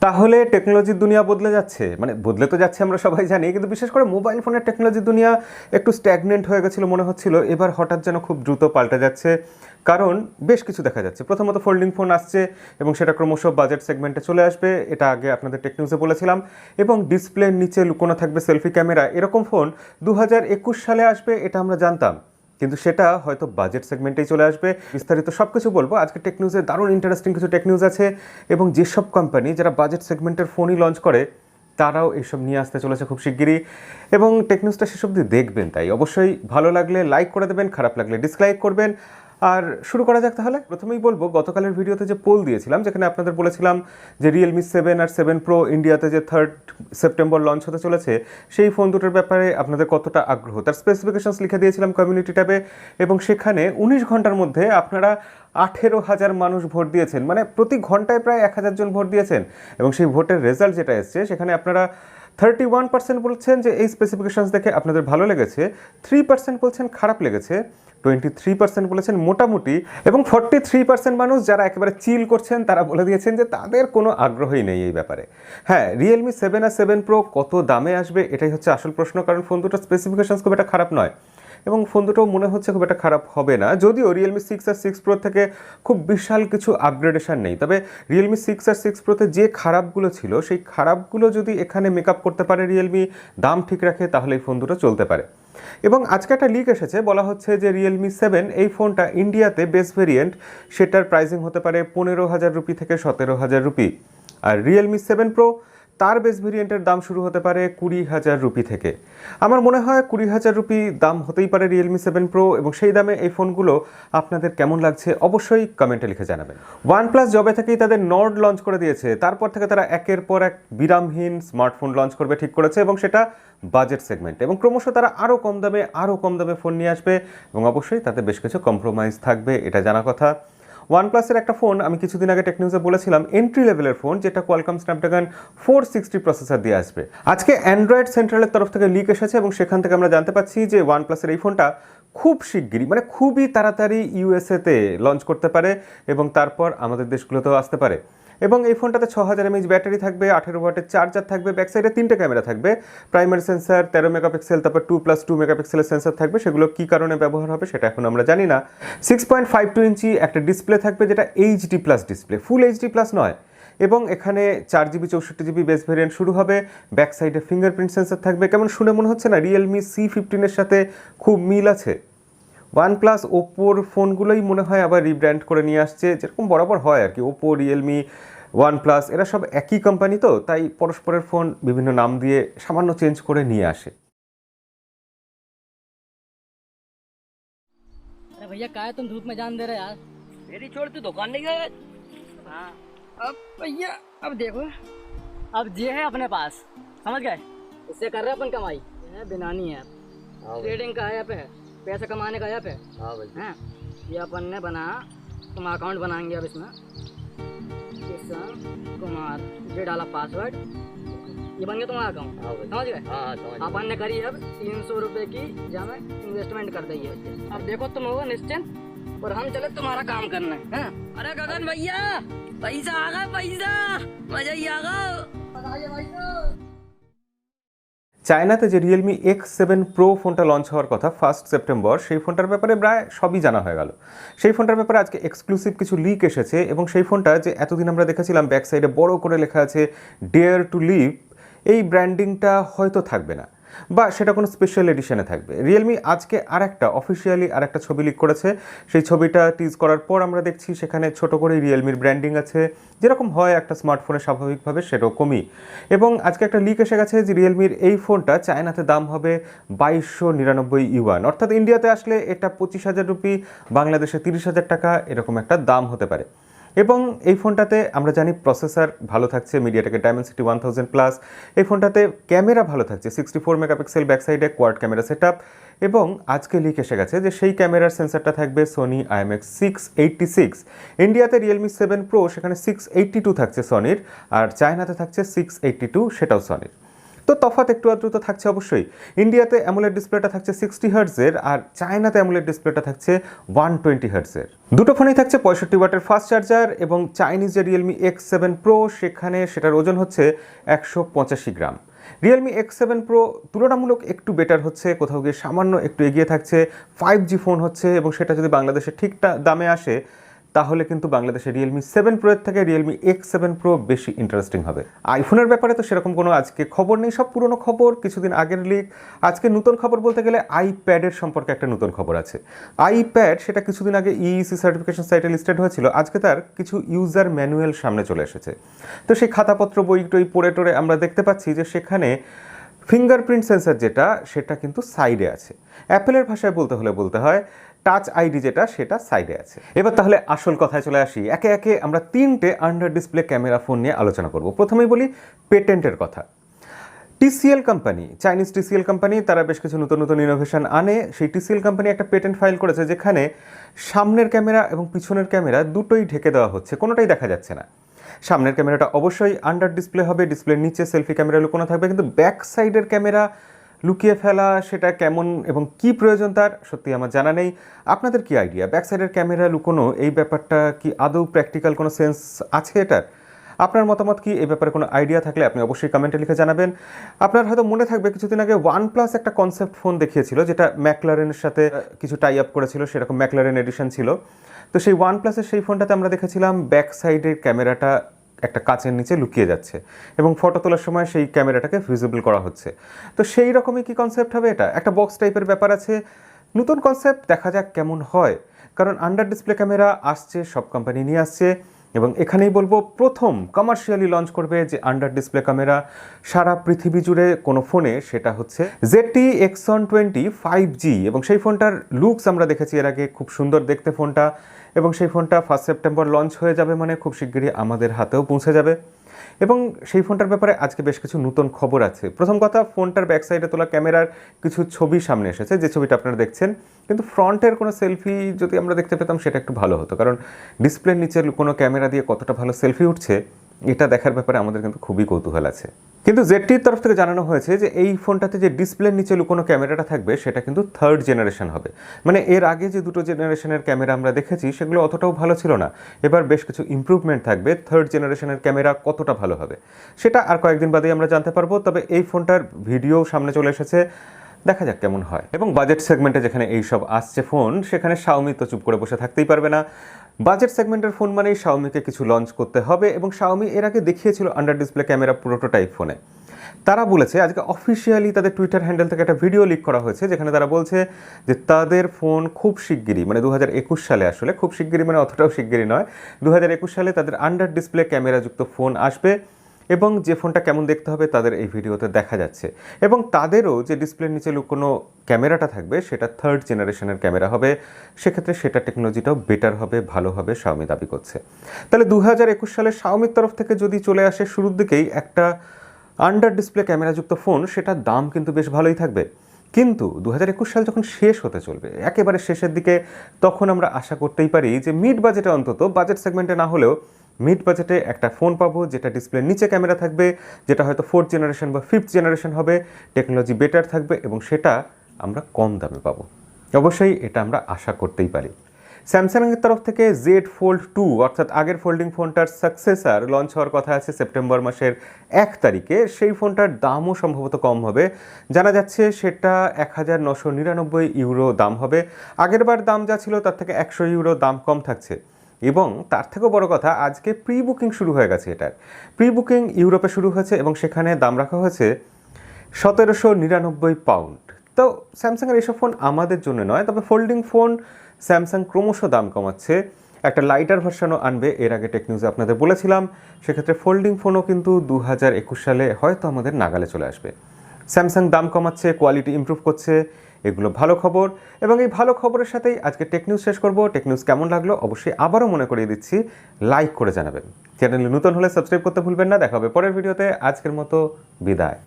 তাহলে টেকনোলজির দুনিয়া বদলে যাচ্ছে, মানে বদলে তো যাচ্ছে আমরা সবাই জানি, কিন্তু বিশেষ করে মোবাইল ফোনের টেকনোলজির দুনিয়া একটু স্ট্যাগনেন্ট হয়ে গেছিলো মনে হচ্ছিল, এবার হঠাৎ যেন খুব দ্রুত পাল্টে যাচ্ছে। কারণ বেশ কিছু দেখা যাচ্ছে। প্রথমত ফোল্ডিং ফোন আসছে এবং সেটা ক্রমশ বাজেট সেগমেন্টে চলে আসবে, এটা আগে আপনাদের টেক নিউজে বলেছিলাম। এবং ডিসপ্লের নিচে লুকোনো থাকবে সেলফি ক্যামেরা, এরকম ফোন 2021 সালে আসবে, এটা আমরা জানতাম, কিন্তু সেটা হয়তো বাজেট সেগমেন্টেই চলে আসবে। বিস্তারিত সব কিছু বলবো আজকে টেক নিউজে। দারুণ ইন্টারেস্টিং কিছু টেক নিউজ আছে, এবং যেসব কোম্পানি যারা বাজেট সেগমেন্টের ফোনই লঞ্চ করে তারাও এইসব নিয়ে আসতে চলেছে খুব শিগগিরই। এবং টেক নিউজটা শেষ অবধি দেখবেন, তাই অবশ্যই ভালো লাগলে লাইক করে দেবেন, খারাপ লাগলে ডিসলাইক করবেন। আর শুরু করা যাক তাহলে। প্রথমেই বলবো, গতকালের ভিডিওতে যে পোল দিয়েছিলাম, যেখানে আপনাদের বলেছিলাম যে রিয়েলমি 7 আর 7 প্রো ইন্ডিয়াতে যে 3 সেপ্টেম্বর লঞ্চ হতে চলেছে, সেই ফোন দুটোর ব্যাপারে আপনাদের কতটা আগ্রহ, তার স্পেসিফিকেশনস লিখে দিয়েছিলাম কমিউনিটি ট্যাবে। এবং সেখানে 19 ঘন্টার মধ্যে আপনারা 18,000 মানুষ ভোট দিয়েছেন, মানে প্রতি ঘন্টায় প্রায় 1,000 জন ভোট দিয়েছেন। এবং সেই ভোটের রেজাল্ট যেটা এসছে, সেখানে আপনারা 31% বলছেন যে এই স্পেসিফিকেশনস দেখে আপনাদের ভালো লেগেছে, 3% বলছেন খারাপ লেগেছে, 23% বলেছেন মোটামুটি, এবং 43% মানুষ যারা একেবারে চিল করছেন তারা বলে দিয়েছেন যে তাদের কোনো আগ্রহই নেই এই ব্যাপারে। হ্যাঁ, রিয়েলমি 7 আর 7 প্রো কত দামে আসবে এটাই হচ্ছে আসল প্রশ্ন, কারণ ফোন দুটোর স্পেসিফিকেশনস খুব একটা খারাপ নয়, এবং ফোন দুটো মনে হচ্ছে খুব একটা খারাপ হবে না। যদিও রিয়েলমি 6 আর 6 প্রো থেকে খুব বিশাল কিছু আপগ্রেডেশন নেই, তবে রিয়েলমি 6 আর 6 প্রোতে যে খারাপগুলো ছিল সেই খারাপগুলো যদি এখানে মেকআপ করতে পারে রিয়েলমি, দাম ঠিক রাখে, তাহলে এই ফোন দুটো চলতে পারে। এবং আজকে একটা লিক এসেছে, বলা হচ্ছে যে রিয়েলমি 7 এই ফোনটা ইন্ডিয়াতে বেস ভেরিয়েন্ট, সেটার প্রাইসিং হতে পারে 15,000 রুপি থেকে 17,000 রুপি। আর রিয়েলমি 7 প্রো তার বেস ভেরিয়েন্টের দাম শুরু হতে পারে 20,000 রুপি থেকে। আমার মনে হয় 20,000 রুপি দাম হতেই পারে রিয়েলমি 7 প্রো, এবং সেই দামে এই ফোনগুলো আপনাদের কেমন লাগছে অবশ্যই কমেন্টে লিখে জানাবেন। OnePlus জবে থেকেই তাদের নর্ড লঞ্চ করে দিয়েছে, তারপর থেকে তারা একের পর এক বিরামহীন স্মার্টফোন লঞ্চ করবে ঠিক করেছে, এবং সেটা বাজেট সেগমেন্ট, এবং ক্রমশ তারা আরও কম দামে ফোন নিয়ে আসবে, এবং অবশ্যই তাতে বেশ কিছু কম্প্রোমাইজ থাকবে, এটা জানা কথা। OnePlus-এর একটা ফোন আমি কিছুদিন আগে টেক নিউজে বলেছিলাম, এন্ট্রি লেভেলের ফোন, যেটা কোয়ালকম স্ন্যাপড্রাগন 460 প্রসেসর দিয়ে আসবে। আজকে অ্যান্ড্রয়েড সেন্ট্রালের তরফ থেকে লিক এসেছে, এবং সেখান থেকে আমরা জানতে পারছি যে OnePlus-এর এই ফোনটা খুব শিগগিরই, মানে খুবই তাড়াতাড়ি ইউএসএতে লঞ্চ করতে পারে, এবং তারপর আমাদের দেশগুলোতেও আসতে পারে। এবং এই ফোনটাতে 6000 mAh ব্যাটারি থাকবে, 18 ওয়াটের চার্জার থাকবে, ব্যাক সাইডে 3টে ক্যামেরা থাকবে, প্রাইমারি সেন্সার 13 মেগাপিক্সেল, তারপর 2+2 মেগাপিক্সেলের সেন্সার থাকবে, সেগুলো কী কারণে ব্যবহার হবে সেটা এখন আমরা জানি না। 6.52 ইঞ্চি একটা ডিসপ্লে থাকবে, যেটা HD plus display, full HD plus নয়। এবং এখানে 4GB 64GB বেস ভেরিয়েন্ট শুরু হবে, ব্যাক সাইডে ফিঙ্গারপ্রিন্ট সেন্সার থাকবে। কেমন শুনে মনে হচ্ছে না রিয়েলমি C15-এর সাথে খুব মিল আছে? OnePlus ওপোর ফোনগুলোই মনে হয় আবার রিব্র্যান্ড করে নিয়ে আসছে, যেরকম বরাবর হয় আর কি। ওপো, রিয়েলমি, OnePlus এরা সব একই কোম্পানি, তো তাই পরস্পরের ফোন বিভিন্ন নাম দিয়ে সামান্য চেঞ্জ করে নিয়ে আসে। अरे भैया क्या है, तुम धूप में जान दे रहे यार। मेरी छोड़ तू दुकान नहीं गया? हाँ अब भैया, अब देखो, अब ये है अपने पास, समझ गए, इससे कर रहे अपन कमाई। ये है बिनानी ऐप, ट्रेडिंग का ऐप है, पैसा कमाने का ऐप है। हाँ भाई। हैं, ये अपन ने बनाया, तुम अकाउंट बनाएंगे अब इसमें, किशन कुमार, ये डाला पासवर्ड, ये बन गया तुम्हारा अकाउंट। हाँ भाई। समझ गए। हाँ समझ गया। अपन ने करी अब 300 रुपए की जमा इन्वेस्टमेंट कर दी है। अब देखो तुम हो निश्चिंत, और हम चले तुम्हारा काम करना है। हैं? अरे गगन भैया, पैसा आ गया, पैसा मजा ही आ गया। बताइए भाई तो। চায়নাতে যে রিয়েলমি X7 প্রো ফোনটা লঞ্চ হওয়ার কথা 1 সেপ্টেম্বর, সেই ফোনটার ব্যাপারে প্রায় সবই জানা হয়ে গেল। সেই ফোনটার ব্যাপারে আজকে এক্সক্লুসিভ কিছু লিক এসেছে, এবং সেই ফোনটা যে এতদিন আমরা দেখেছিলাম ব্যাক সাইডে বড় করে লেখা আছে ডেয়ার টু লিভ, এই ব্র্যান্ডিংটা হয়তো থাকবে না, বা সেটা কোনো স্পেশাল এডিশনে থাকবে। রিয়েলমি আজকে অফিসিয়ালি আরেকটা ছবি লিক করেছে। সেই ছবিটা টিজ করার পর আমরা দেখছি সেখানে ছোট করে রিয়েলমির ব্র্যান্ডিং আছে, যেরকম হয় একটা স্মার্টফোনে স্বাভাবিকভাবে, সেরকমই। এবং আজকে একটা লিক এসে গেছে যে রিয়েলমির এই ফোনটা চায়নাতে দাম হবে 2299 ইউয়ান, অর্থাৎ ইন্ডিয়াতে আসলে এটা 25,000 রুপি, বাংলাদেশে 30,000 টাকা, এরকম একটা দাম হতে পারে। এবং এই ফোনটাতে আমরা জানি প্রসেসর ভালো থাকছে মিডিয়াটেকের ডায়মেনসিটি 1000+। এই ফোনটাতে ক্যামেরা ভালো থাকছে, 64 মেগাপিক্সেল ব্যাক সাইডে কোয়াড ক্যামেরা সেটআপ, এবং আজকে লিক এসে গেছে যে সেই ক্যামেরার সেন্সারটা থাকবে সোনি IMX686। ইন্ডিয়াতে রিয়েলমি 7 প্রো সেখানে 682 থাকছে সনির, আর চায়নাতে থাকছে 682, সেটাও সনির। তো তফাৎ একটু আধটু তো থাকছে অবশ্যই। ইন্ডিয়াতে অ্যামোলেড ডিসপ্লেটা থাকছে 60 হার্টজের, আর চায়নাতে অ্যামোলেড ডিসপ্লেটা থাকছে 120 হার্টজের। দুটো ফোনেই থাকছে 65 ওয়াটের ফাস্ট চার্জার, এবং চাইনিজ যে রিয়েলমি X7 Pro সেখানে সেটার ওজন হচ্ছে 185 গ্রাম। রিয়েলমি X7 Pro তুলনামূলক একটু বেটার হচ্ছে, কোথাও গিয়ে সামান্য একটু এগিয়ে থাকছে। 5G ফোন হচ্ছে, এবং সেটা যদি বাংলাদেশে ঠিকঠাক দামে আসে তাহলে কিন্তু বাংলাদেশে রিয়েলমি 7 Pro এর থেকে রিয়েলমি X7 Pro বেশি ইন্টারেস্টিং হবে। আইফোনের ব্যাপারে তো সেরকম কোনো আজকে খবর নেই, সব পুরনো খবর, কিছুদিন আগের লিক। আজকে নতুন খবর বলতে গেলে আইপ্যাডের সম্পর্কে একটা নতুন খবর আছে। আইপ্যাড সেটা কিছুদিন আগে ইইসি সার্টিফিকেশন সাইটে লিস্টেড হয়েছিল, আজকে তার কিছু ইউজার ম্যানুয়াল সামনে চলে এসেছে। তো সেই খাতাপত্র বই টই পড়ে টোরে আমরা দেখতে পাচ্ছি যে সেখানে ফিঙ্গারপ্রিন্ট সেন্সর যেটা সেটা কিন্তু সাইডে আছে। অ্যাপেলের ভাষায় বলতে হয় টাচ আইডি যেটা সেটা সাইডে আছে। এবার তাহলে আসল কথায় চলে আসি, একে একে আমরা 3টে আন্ডার ডিসপ্লে ক্যামেরা ফোন নিয়ে আলোচনা করব। প্রথমেই বলি পেটেন্টের কথা। TCL company, Chinese TCL company, তারা বেশ কিছু নতুন ইনোভেশন আনে। সেই TCL কোম্পানি একটা পেটেন্ট ফাইল করেছে যেখানে সামনের ক্যামেরা এবং পিছনের ক্যামেরা দুটোই ঢেকে দেওয়া হচ্ছে, কোনোটাই দেখা যাচ্ছে না। সামনের ক্যামেরাটা অবশ্যই আন্ডার ডিসপ্লে হবে, ডিসপ্লের নিচে সেলফি ক্যামেরা লুকোনো থাকবে, কিন্তু ব্যাক সাইডের ক্যামেরা লুকিয়ে ফেলা সেটা কেমন এবং কি প্রয়োজন তার সত্যি আমার জানা নেই। আপনাদের কি আইডিয়া, ব্যাক সাইডের ক্যামেরা লুকোনো এই ব্যাপারটা কি আদৌ প্র্যাকটিক্যাল কোনো সেন্স আছে এটার? আপনার মতামত কি, এই ব্যাপারে কোনো আইডিয়া থাকলে আপনি অবশ্যই কমেন্টে লিখে জানাবেন। আপনার হয়তো মনে থাকবে কিছুদিন আগে OnePlus একটা কনসেপ্ট ফোন দেখিয়েছিল যেটা ম্যাকলারেনের সাথে কিছু টাই আপ করেছিল, সেরকম ম্যাকলারেন এডিশন ছিল। তো সেই OnePlus-এর সেই ফোনটাতে আমরা দেখেছিলাম ব্যাক সাইডের ক্যামেরাটা একটা কাচের নিচে লুকিয়ে যাচ্ছে এবং ফটো তোলার সময় সেই ক্যামেরাটাকে ভিজিবল করা হচ্ছে। তো সেই রকমই কি কনসেপ্ট হবে এটা? একটা বক্স টাইপের ব্যাপার আছে, নতুন কনসেপ্ট, দেখা যাক কেমন হয়। কারণ আন্ডার ডিসপ্লে ক্যামেরা আসছে, সব কোম্পানি নিয়ে আসছে, এবং এখানেই বলবো প্রথম কমার্শিয়ালি লঞ্চ করবে যে আন্ডার ডিসপ্লে ক্যামেরা সারা পৃথিবী জুড়ে কোনো ফোনে, সেটা হচ্ছে ZTE Xon 20 5G। এবং সেই ফোনটার লুকস আমরা দেখেছি এর আগে, খুব সুন্দর দেখতে ফোনটা, এবং সেই ফোনটা 1 সেপ্টেম্বর লঞ্চ হয়ে যাবে, মানে খুব শিগগিরই আমাদের হাতেও পৌঁছে যাবে। এবং সেই ফোনটার ব্যাপারে আজকে বেশ কিছু নতুন খবর আছে। প্রথম কথা, ফোনটার ব্যাক সাইডে তোলা ক্যামেরার কিছু ছবি সামনে এসেছে, যে ছবিটা আপনারা দেখছেন, কিন্তু ফ্রন্টের কোনো সেলফি যদি আমরা দেখতে পেতাম সেটা একটু ভালো হতো, কারণ ডিসপ্লের নিচের কোনো ক্যামেরা দিয়ে কতটা ভালো সেলফি উঠছে এটা দেখার ব্যাপারে আমাদের কিন্তু খুবই কৌতূহল আছে। কিন্তু ZTEর তরফ থেকে জানানো হয়েছে যে এই ফোনটাতে যে ডিসপ্লের নিচে লুকোনো ক্যামেরাটা থাকবে সেটা কিন্তু 3rd জেনারেশন হবে। মানে এর আগে যে দুটো জেনারেশনের ক্যামেরা আমরা দেখেছি সেগুলো অতটাও ভালো ছিল না, এবার বেশ কিছু ইমপ্রুভমেন্ট থাকবে। 3rd জেনারেশনের ক্যামেরা কতটা ভালো হবে সেটা আর কয়েকদিন বাদেই আমরা জানতে পারবো। তবে এই ফোনটার ভিডিও সামনে চলে এসেছে, দেখা যাক কেমন হয়। এবং বাজেট সেগমেন্টে যেখানে এইসব আসছে ফোন, সেখানে Xiaomi তো চুপ করে বসে থাকতেই পারবে না। বাজেট সেগমেন্টের ফোন মানেই Xiaomiকে কিছু লঞ্চ করতে হবে, এবং Xiaomi এর আগে দেখিয়েছিল আন্ডার ডিসপ্লে ক্যামেরা প্রোটোটাইপ ফোনে। তারা বলেছে, আজকে অফিসিয়ালি তাদের টুইটার হ্যান্ডেল থেকে একটা ভিডিও লিক করা হয়েছে যেখানে তারা বলছে যে তাদের ফোন খুব শিগগিরই, মানে 2021 সালে, আসলে খুব শিগগিরই মানে অতটাও শিগগিরই নয়, 2021 সালে তাদের আন্ডার ডিসপ্লে ক্যামেরাযুক্ত ফোন আসবে, এবং যে ফোনটা কেমন দেখতে হবে তাদের এই ভিডিওতে দেখা যাচ্ছে। এবং তাদেরও যে ডিসপ্লের নিচে লুকোনো ক্যামেরাটা থাকবে সেটা 3rd জেনারেশনের ক্যামেরা হবে, সেক্ষেত্রে সেটা টেকনোলজিটাও বেটার হবে, ভালো হবে, Xiaomi দাবি করছে। তাহলে 2021 সালে Xiaomiর তরফ থেকে যদি চলে আসে শুরুর দিকেই একটা আন্ডার ডিসপ্লে ক্যামেরাযুক্ত ফোন, সেটার দাম কিন্তু বেশ ভালোই থাকবে। কিন্তু 2021 সাল যখন শেষ হতে চলবে, একেবারে শেষের দিকে, তখন আমরা আশা করতেই পারি যে মিড বাজেটে, অন্তত বাজেট সেগমেন্টে না হলেও মিড বাজেটে একটা ফোন পাবো যেটা ডিসপ্লের নিচে ক্যামেরা থাকবে, যেটা হয়তো 4th জেনারেশন বা 5th জেনারেশন হবে, টেকনোলজি বেটার থাকবে, এবং সেটা আমরা কম দামে পাবো। অবশ্যই এটা আমরা আশা করতেই পারি। স্যামসাংয়ের তরফ থেকে Z Fold 2 অর্থাৎ আগের ফোল্ডিং ফোনটার সাকসেসার লঞ্চ হওয়ার কথা আছে সেপ্টেম্বর মাসের 1 তারিখে। সেই ফোনটার দামও সম্ভবত কম হবে, জানা যাচ্ছে সেটা 1999 ইউরো দাম হবে। আগেরবার দাম যা ছিল তার থেকে 100 ইউরো দাম কম থাকছে, এবং তার থেকেও বড় কথা, আজকে প্রি বুকিং শুরু হয়ে গেছে। এটার প্রি বুকিং ইউরোপে শুরু হয়েছে, এবং সেখানে দাম রাখা হয়েছে 1799 পাউন্ড। তো স্যামসাংয়ের এইসব ফোন আমাদের জন্য নয়, তবে ফোল্ডিং ফোন স্যামসাং ক্রমশ দাম কমাচ্ছে, একটা লাইটার ভার্সনও আনবে, এর আগে টেক নিউজে আপনাদের বলেছিলাম। সেক্ষেত্রে ফোল্ডিং ফোনও কিন্তু 2021 সালে হয়তো আমাদের নাগালে চলে আসবে। স্যামসাং দাম কমাচ্ছে, কোয়ালিটি ইমপ্রুভ করছে, এগুলো ভালো খবর। এবং এই ভালো খবরের সাথেই আজকে টেক নিউজ শেষ করব। টেক নিউজ কেমন লাগলো অবশ্যই আবারও মনে করিয়ে দিচ্ছি, লাইক করে জানাবেন। চ্যানেলে নতুন হলে সাবস্ক্রাইব করতে ভুলবেন না। দেখা হবে পরের ভিডিওতে। আজকের মতো বিদায়।